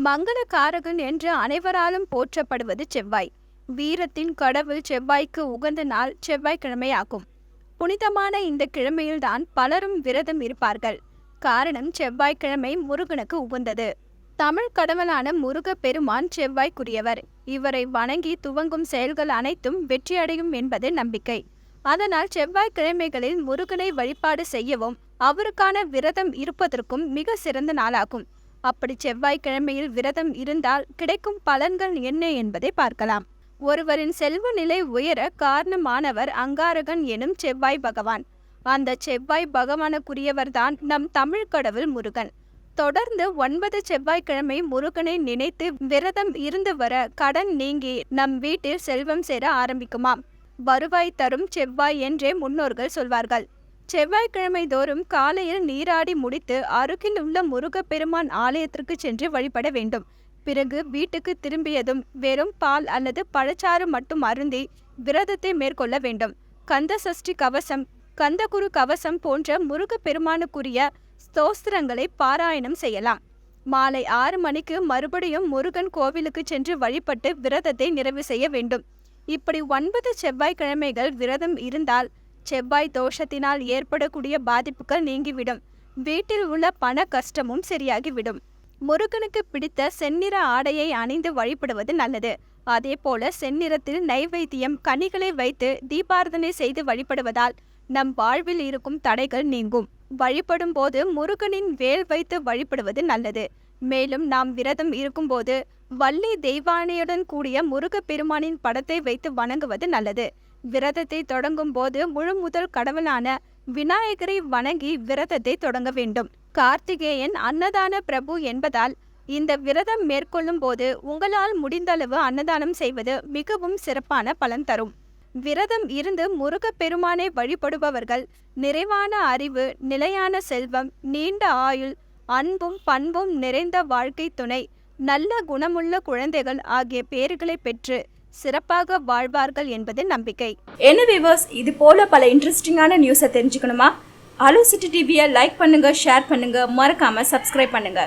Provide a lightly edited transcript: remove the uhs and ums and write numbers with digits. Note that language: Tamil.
மங்களகாரகன் என்று அனைவராலும் போற்றப்படுவது செவ்வாய். வீரத்தின் கடவுள் செவ்வாய்க்கு உகந்த நாள் செவ்வாய்க்கிழமை ஆகும். புனிதமான இந்த கிழமையில்தான் பலரும் விரதம் இருப்பார்கள். காரணம், செவ்வாய்க்கிழமை முருகனுக்கு உகந்தது. தமிழ் கடவுளான முருக பெருமான் செவ்வாய்க்குரியவர். இவரை வணங்கி துவங்கும் செயல்கள் அனைத்தும் வெற்றியடையும் என்பது நம்பிக்கை. அதனால் செவ்வாய்க்கிழமைகளில் முருகனை வழிபாடு செய்யவும் அவருக்கான விரதம் இருப்பதற்கும் மிக சிறந்த நாளாகும். அப்படி செவ்வாய்க்கிழமையில் விரதம் இருந்தால் கிடைக்கும் பலன்கள் என்ன என்பதை பார்க்கலாம். ஒருவரின் செல்வ நிலை உயர காரணமானவர் அங்காரகன் எனும் செவ்வாய் பகவான். அந்த செவ்வாய் பகவானுக்குரியவர்தான் நம் தமிழ் கடவுள் முருகன். தொடர்ந்து 9 செவ்வாய்க்கிழமை முருகனை நினைத்து விரதம் இருந்து வர கடன் நீங்கி நம் வீட்டில் செல்வம் சேர ஆரம்பிக்குமாம். வருவாய் தரும் செவ்வாய் என்றே முன்னோர்கள் சொல்வார்கள். செவ்வாய்க்கிழமை தோறும் காலையில் நீராடி முடித்து அருகில் உள்ள முருகப்பெருமான் ஆலயத்திற்கு சென்று வழிபட வேண்டும். பிறகு வீட்டுக்கு திரும்பியதும் வெறும் பால் அல்லது பழச்சாறு மட்டும் அருந்தி விரதத்தை மேற்கொள்ள வேண்டும். கந்த சஷ்டி கவசம், கந்தகுரு கவசம் போன்ற முருகப்பெருமானுக்குரிய ஸ்தோத்திரங்களை பாராயணம் செய்யலாம். மாலை 6 மணிக்கு மறுபடியும் முருகன் கோவிலுக்கு சென்று வழிபட்டு விரதத்தை நிறைவு செய்ய வேண்டும். இப்படி 9 செவ்வாய்க்கிழமைகள் விரதம் இருந்தால் செவ்வாய் தோஷத்தினால் ஏற்படக்கூடிய பாதிப்புகள் நீங்கிவிடும். வீட்டில் உள்ள பண கஷ்டமும் சரியாகிவிடும். முருகனுக்கு பிடித்த செந்நிற ஆடையை அணிந்து வழிபடுவது நல்லது. அதே போல செந்நிறத்தில் நைவேத்தியம், கனிகளை வைத்து தீபாராதனை செய்து வழிபடுவதால் நம் வாழ்வில் இருக்கும் தடைகள் நீங்கும். வழிபடும் போது முருகனின் வேல் வைத்து வழிபடுவது நல்லது. மேலும் நாம் விரதம் இருக்கும்போது வள்ளி தெய்வானையுடன் கூடிய முருகப்பெருமானின் படத்தை வைத்து வணங்குவது நல்லது. விரதத்தை தொடங்கும் போது முழு முதல் கடவுளான விநாயகரை வணங்கி விரதத்தை தொடங்க வேண்டும். கார்த்திகேயன் அன்னதான பிரபு என்பதால் இந்த விரதம் மேற்கொள்ளும் போது உங்களால் முடிந்தளவு அன்னதானம் செய்வது மிகவும் சிறப்பான பலன் தரும். விரதம் இருந்து முருகப்பெருமானை வழிபடுபவர்கள் நிறைவான அறிவு, நிலையான செல்வம், நீண்ட ஆயுள், அன்பும் பண்பும் நிறைந்த வாழ்க்கை துணை, நல்ல குணமுள்ள குழந்தைகள் ஆகிய பேறுகளை பெற்று சிறப்பாக வாழ்வார்கள் என்பது நம்பிக்கை. என்ன வியூவர்ஸ், இது போல பல இன்ட்ரெஸ்டிங்கான நியூஸை தெரிஞ்சுக்கணுமா? அலோ சிட்டி டிவியை லைக் பண்ணுங்க, ஷேர் பண்ணுங்க, மறக்காம சப்ஸ்கிரைப் பண்ணுங்க.